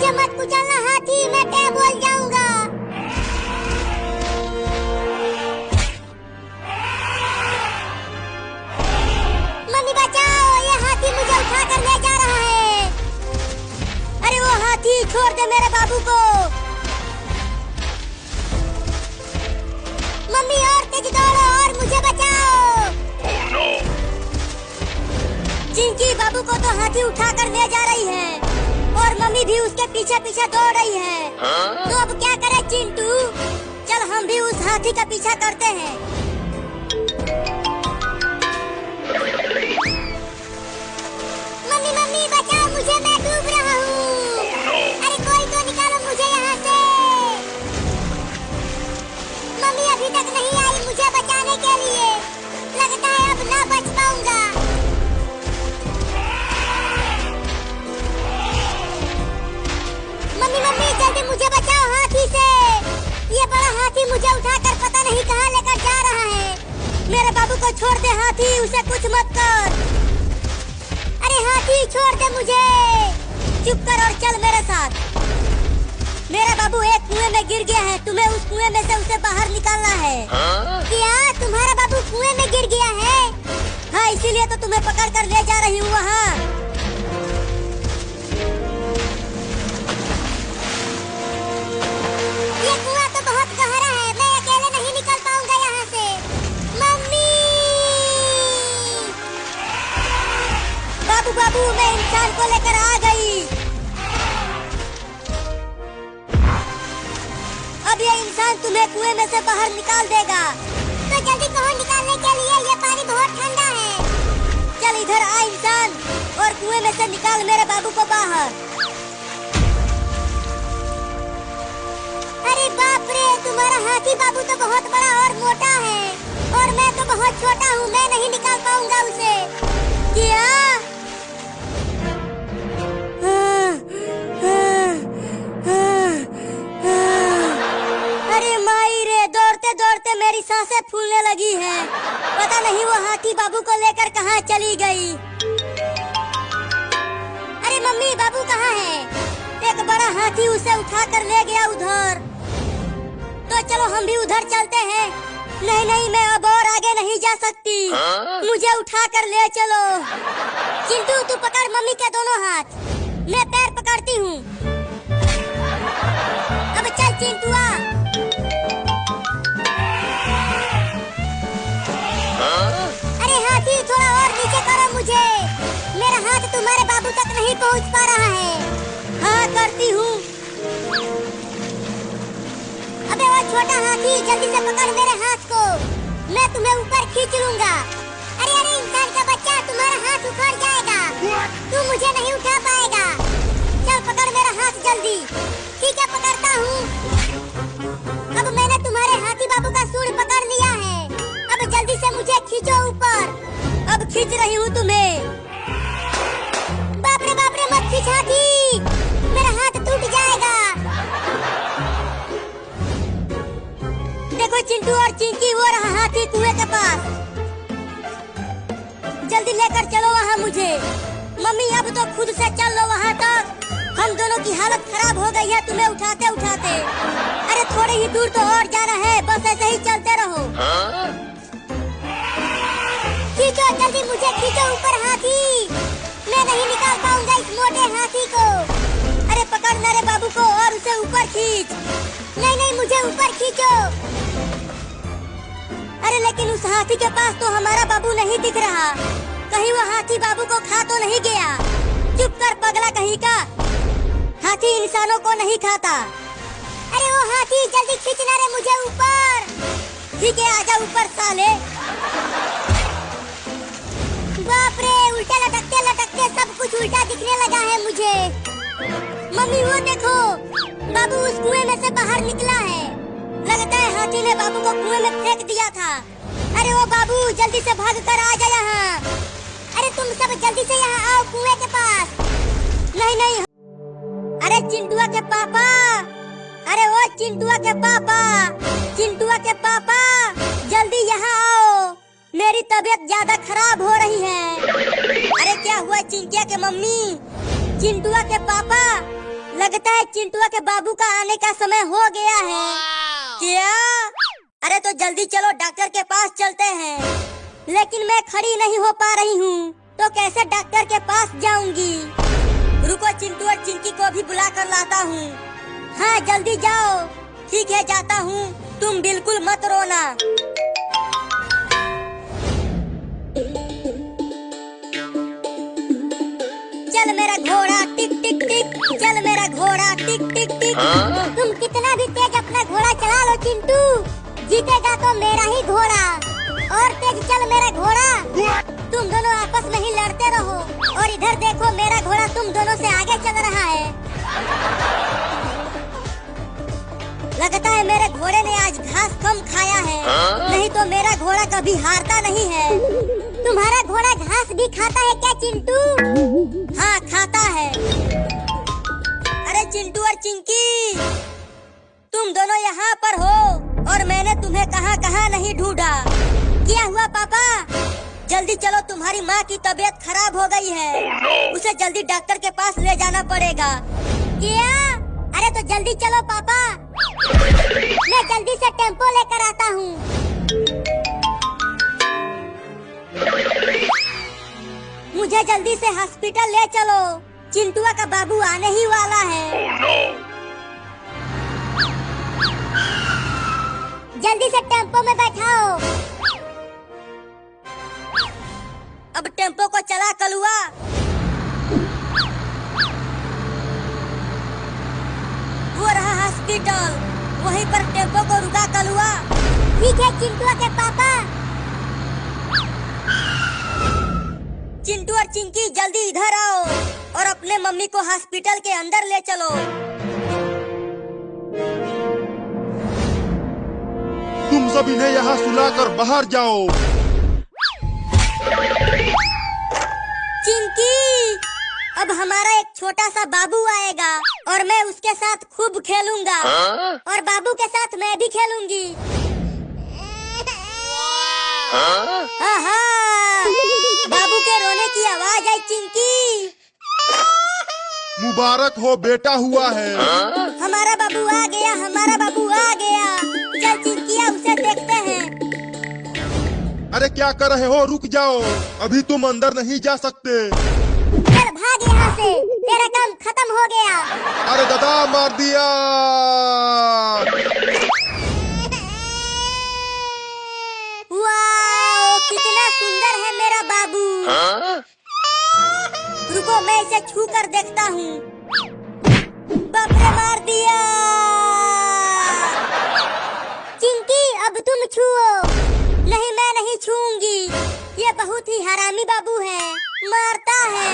मुझे मत कुचलना हाथी, मैं क्या बोल जाऊंगा। मम्मी बचाओ, ये हाथी मुझे उठा कर ले जा रहा है। अरे वो हाथी छोड़ दे मेरे बाबू को। मम्मी और तेज दौड़ो और मुझे बचाओ। चिंकी बाबू को तो हाथी उठा कर ले जा रही है और मम्मी भी उसके पीछे पीछे दौड़ रही है। तो अब क्या करे चिंटू, चल हम भी उस हाथी का पीछा करते हैं। मम्मी मम्मी बचाओ मुझे, मैं डूब रहा हूँ। अरे कोई तो निकालो मुझे यहाँ से। मम्मी अभी तक नहीं आई मुझे बचाने के लिए, लगता है अब ना बच पाऊंगा। मम्मी मम्मी जल्दी मुझे बचाओ हाथी से। ये बड़ा हाथी मुझे उठाकर पता नहीं कहाँ लेकर जा रहा है। मेरे बाबू को छोड़ दे हाथी, उसे कुछ मत कर। अरे हाथी छोड़ दे मुझे, चुप कर और चल मेरे साथ। मेरा बाबू एक कुएं में गिर गया है, तुम्हें उस कुएं में से उसे बाहर निकालना है। क्या तुम्हारा बाबू कुएं में गिर गया है? हाँ, इसीलिए तो तुम्हें पकड़ कर ले जा रही हूँ वहाँ। ये कुआं तो बहुत गहरा है, मैं अकेले नहीं निकल पाऊंगा यहाँ से। मम्मी! बाबू बाबू, मैं इंसान को लेकर आ गई। अब ये इंसान तुम्हें कुएं में से बाहर निकाल देगा। तो जल्दी कहो निकालने के लिए, ये पानी बहुत ठंडा है। चल इधर आ इंसान और कुएं में से निकाल मेरे बाबू को बाहर। अरे बाप रे, तुम्हारा हाथी बाबू तो बहुत बड़ा और मोटा है और मैं तो बहुत छोटा हूँ, मैं नहीं निकाल पाऊंगा उसे। क्या? अरे माई रे, दौड़ते दौड़ते मेरी सांसें फूलने लगी हैं। पता नहीं वो हाथी बाबू को लेकर कहाँ चली गई। अरे मम्मी, बाबू कहाँ है? एक बड़ा हाथी उसे उठा कर ले गया उधर। तो चलो हम भी उधर चलते हैं। नहीं नहीं, मैं अब और आगे नहीं जा सकती। मुझे उठा कर ले चलो। चिंटू तू पकड़ मम्मी के दोनों हाथ, मैं पैर पकड़ती हूँ। अब चल चिंटू आ। अरे हाथी थोड़ा और नीचे करो मुझे, मेरा हाथ तुम्हारे बाबू तक नहीं पहुँच पा रहा है। हाँ करती हूँ। अबे वो छोटा हाथी, जल्दी से पकड़ मेरे हाथ को, मैं तुम्हें ऊपर खींच लूंगा। अरे अरे इंसान का बच्चा, तुम्हारा हाथ उखड़ जाएगा, तू मुझे नहीं उठा पाएगा। चल पकड़ मेरा हाथ जल्दी। ठीक है पकड़ता हूँ। अब मैंने तुम्हारे हाथी बाबू का सूंड पकड़ लिया है, अब जल्दी से मुझे खींचो ऊपर। अब खींच रही हूँ तुम्हें। बाप रे मत खींच हाथी, मेरा हाथ टूट जाएगा। देखो चिंटू और चिंकी, वो रहा हाथी कुएं के पास। जल्दी लेकर चलो वहाँ मुझे। मम्मी अब तो खुद से चल लो वहाँ तक, हम दोनों की हालत खराब हो गई है तुम्हें उठाते उठाते। अरे थोड़ी ही दूर तो और जाना है, बस ऐसे ही चलते रहो। खींचो जल्दी, मुझे खींचो ऊपर हाथी, मैं नहीं निकाल पाऊंगा इस मोटे हाथी को। अरे पकड़ मेरे बाबू को और उसे ऊपर खींच। नहीं नहीं, मुझे ऊपर खींचो। अरे लेकिन उस हाथी के पास तो हमारा बाबू नहीं दिख रहा, कहीं वो हाथी बाबू को खा तो नहीं गया। चुप कर पगला कहीं का, हाथी इंसानों को नहीं खाता। अरे वो हाथी जल्दी खींचना रे मुझे ऊपर। ठीक है आजा ऊपर साले। बाप रे, उल्टा लटकते लटकते सब कुछ उल्टा दिखने लगा है मुझे। मम्मी वो देखो, बाबू उस कुएं में से बाहर निकला है, लगता है हाथी ने बाबू को कुएं में फेंक दिया था। अरे वो बाबू जल्दी से भाग कर आ जा यहाँ। अरे तुम सब जल्दी से यहाँ आओ कुएं के पास। नहीं नहीं, अरे चिंटुआ के पापा, अरे वो चिंटुआ के पापा, चिंटुआ के पापा जल्दी यहाँ आओ, मेरी तबीयत ज्यादा खराब हो रही है। अरे क्या हुआ चिंटिया के मम्मी, चिंटुआ के पापा, लगता है चिंटुआ के बाबू का आने का समय हो गया है। क्या? अरे तो जल्दी चलो, डॉक्टर के पास चलते हैं। लेकिन मैं खड़ी नहीं हो पा रही हूँ, तो कैसे डॉक्टर के पास जाऊंगी? रुको, चिंटू और चिंकी को भी बुला कर लाता हूँ। हाँ जल्दी जाओ। ठीक है जाता हूँ, तुम बिल्कुल मत रोना। चल मेरा घोड़ा टिक टिक टिक, चल मेरा घोड़ा टिक टिक टिक। तुम कितना भी तेज अपना घोड़ा चला लो चिंटू, जीतेगा तो मेरा ही घोड़ा। और तेज चल मेरा घोड़ा। तुम दोनों आपस में ही लड़ते रहो। और इधर देखो, मेरा घोड़ा तुम दोनों से आगे चल रहा है। लगता है मेरे घोड़े ने आज घास कम खाया है, नहीं तो मेरा घोड़ा कभी हारता नहीं है। तुम्हारा घोड़ा घास भी खाता है क्या चिंटू? हाँ खाता है। अरे चिंटू और चिंकी, तुम दोनों यहाँ पर हो और मैंने तुम्हें कहाँ कहाँ नहीं ढूंढा। क्या हुआ पापा? जल्दी चलो, तुम्हारी माँ की तबीयत खराब हो गई है। उसे जल्दी डॉक्टर के पास ले जाना पड़ेगा। क्या? अरे तो जल्दी चलो पापा, मैं जल्दी से टेम्पो लेकर आता हूँ। मुझे जल्दी से हॉस्पिटल ले चलो, चिंटुआ का बाबू आने ही वाला है। जल्दी से टेम्पो में बैठाओ। अब टेम्पो को चला कलुआ। वो रहा हॉस्पिटल, वहीं पर टेम्पो को रुका कलुआ। ठीक है चिंटुआ के पापा। चिंटू और चिंकी जल्दी इधर आओ और अपने मम्मी को हॉस्पिटल के अंदर ले चलो। तुम सब इन्हें यहाँ सुलाकर बाहर जाओ। चिंकी, अब हमारा एक छोटा सा बाबू आएगा और मैं उसके साथ खूब खेलूंगा। और बाबू के साथ मैं भी खेलूंगी। आहा, बाबू के रोने की आवाज आई चिंकी। मुबारक हो, बेटा हुआ है। हमारा बाबू आ गया, हमारा बाबू आ गया। चल चिंकिया, उसे देखते हैं। अरे क्या कर रहे हो? रुक जाओ, अभी तुम अंदर नहीं जा सकते। चल भाग यहाँ से, तेरा काम खत्म हो गया। अरे दादा, मार दिया। वाह, कितना सुंदर है मेरा बाबू। रुको, मैं इसे छू कर देखता हूँ। बाप रे, मार दिया। चिंकी, अब तुम छुओ। नहीं, मैं नहीं छूऊंगी। ये बहुत ही हरामी बाबू है, मारता है।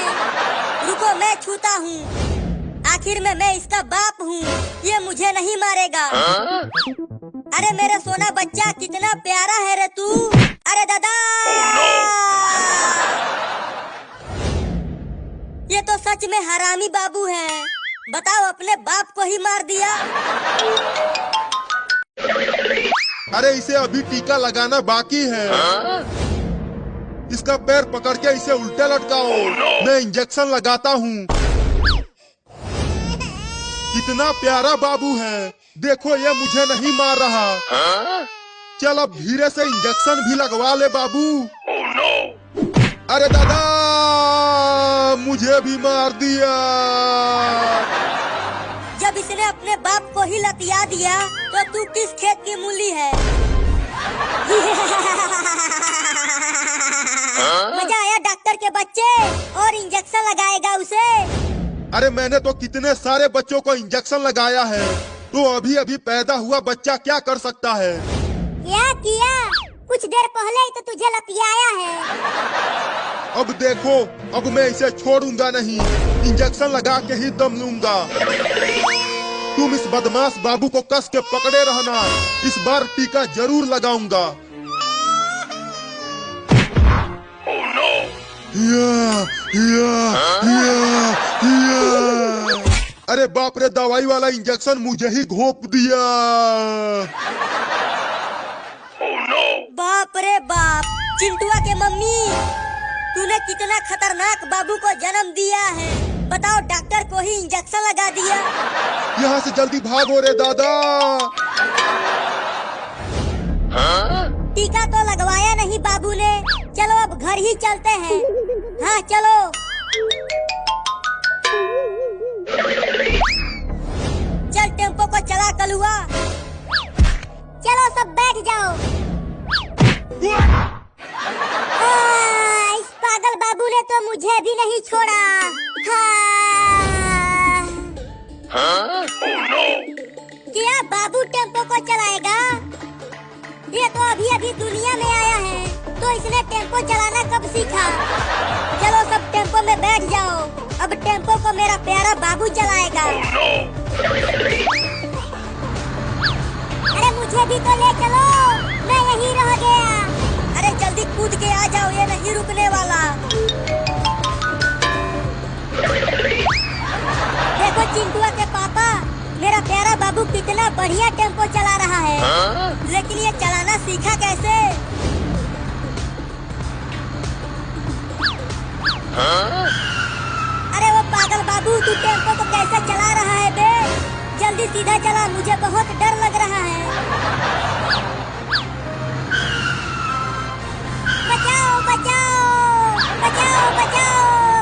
रुको, मैं छूता हूँ। आखिर में मैं इसका बाप हूँ, ये मुझे नहीं मारेगा। अरे मेरा सोना बच्चा, कितना प्यारा है रे तू। अरे दादा, ये तो सच में हरामी बाबू है। बताओ, अपने बाप को ही मार दिया। अरे इसे अभी टीका लगाना बाकी है। इसका पैर पकड़ के इसे उल्टे लटकाओ। मैं इंजेक्शन लगाता हूँ। कितना प्यारा बाबू है, देखो ये मुझे नहीं मार रहा। चल अब धीरे से इंजेक्शन भी लगवा ले बाबू। अरे दादा, मुझे भी मार दिया। जब इसने अपने बाप को ही लतिया दिया, तो तू किस खेत की मूली है? मजा आया डॉक्टर के बच्चे, और इंजेक्शन लगाएगा उसे। अरे मैंने तो कितने सारे बच्चों को इंजेक्शन लगाया है, तो अभी अभी पैदा हुआ बच्चा क्या कर सकता है? क्या किया? कुछ देर पहले ही तो तुझे लतियाया है। अब देखो, अब मैं इसे छोड़ूंगा नहीं, इंजेक्शन लगा के ही दम लूंगा। तुम इस बदमाश बाबू को कस के पकड़े रहना, इस बार टीका जरूर लगाऊंगा। अरे बाप रे, दवाई वाला इंजेक्शन मुझे ही घोंप दिया। बाप रे बाप, चिंटुआ के मम्मी, तूने कितना खतरनाक बाबू को जन्म दिया है। बताओ, डॉक्टर को ही इंजेक्शन लगा दिया। यहाँ से जल्दी भागो रे दादा। टीका तो लगवाया नहीं बाबू ने। चलो अब घर ही चलते हैं। हाँ चलो। चल टेम्पो को चला कलुआ। चलो सब बैठ जाओ। इस पागल बाबू ने तो मुझे भी नहीं छोड़ा। क्या बाबू टेम्पो को चलाएगा? ये तो अभी अभी दुनिया में आया है, तो इसने टेम्पो चलाना कब सीखा? चलो सब टेम्पो में बैठ जाओ। अब टेम्पो को मेरा प्यारा बाबू चलाएगा। अरे मुझे भी तो ले चलो, मैं यहीं रह गया। अरे जल्दी कूद के आ जाओ, ये नहीं रुकने वाला। देखो चिंटुआ के पापा, मेरा प्यारा बाबू कितना बढ़िया टेम्पो चला रहा है। लेकिन ये चलाना सीखा कैसे? अरे वो पागल बाबू, तू टेम्पो को कैसे चला रहा है बे? जल्दी सीधा चला, मुझे बहुत डर लग रहा है। बचाओ बचाओ बचाओ बचाओ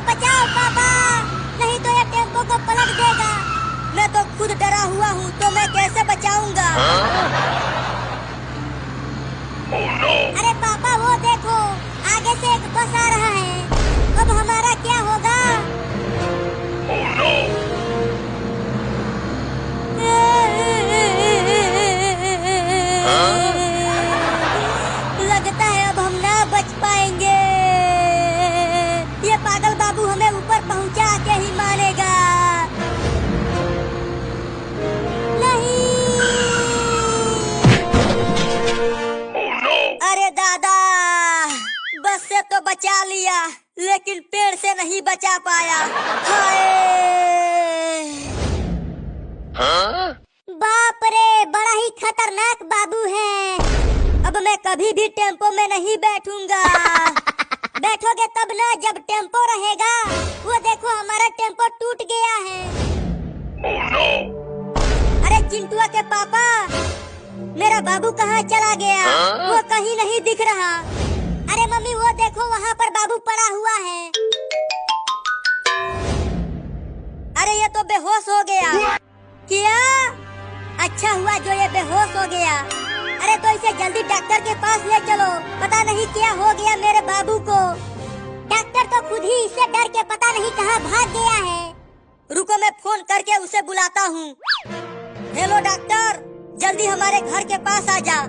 बचाओ पापा, नहीं तो ये टेम्पो को पलट देगा। मैं तो खुद डरा हुआ हूँ, तो मैं कैसे बचाऊंगा? अरे पापा वो देखो, आगे से एक बस आ रहा है। अब हमारा क्या होगा? लगता है अब हम ना बच पाएंगे। ये पागल बाबू हमें ऊपर पहुंचा के ही मारेगा। नहीं। अरे दादा, बस से तो बचा लिया, लेकिन पेड़ से नहीं बचा पाया। बाप रे, बड़ा ही खतरनाक बाबू है। अब मैं कभी भी टेम्पो में नहीं बैठूंगा। बैठोगे तब ना, जब टेम्पो रहेगा। वो देखो हमारा टेम्पो टूट गया है। अरे चिंटुआ के पापा, मेरा बाबू कहाँ चला गया? वो कहीं नहीं दिख रहा। अरे मम्मी वो देखो, वहाँ पर बाबू पड़ा हुआ है। अरे ये तो बेहोश हो गया। क्या? अच्छा हुआ जो ये बेहोश हो गया। अरे तो इसे जल्दी डॉक्टर के पास ले चलो, पता नहीं क्या हो गया मेरे बाबू को। डॉक्टर तो खुद ही इससे डर के पता नहीं कहाँ भाग गया है। रुको मैं फोन करके उसे बुलाता हूँ। हेलो डॉक्टर, जल्दी हमारे घर के पास आ जा।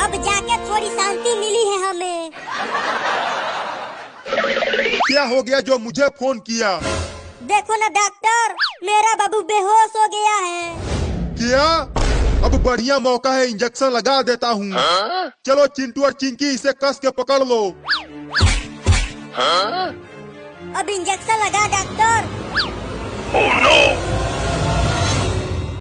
अब जाके थोड़ी शांति मिली है हमें। क्या हो गया जो मुझे फोन किया? देखो ना डॉक्टर, मेरा बाबू बेहोश हो गया है। क्या? अब बढ़िया मौका है, इंजेक्शन लगा देता हूँ। चलो चिंटू और चिंकी, इसे कस के पकड़ लो। अब इंजेक्शन लगा डॉक्टर।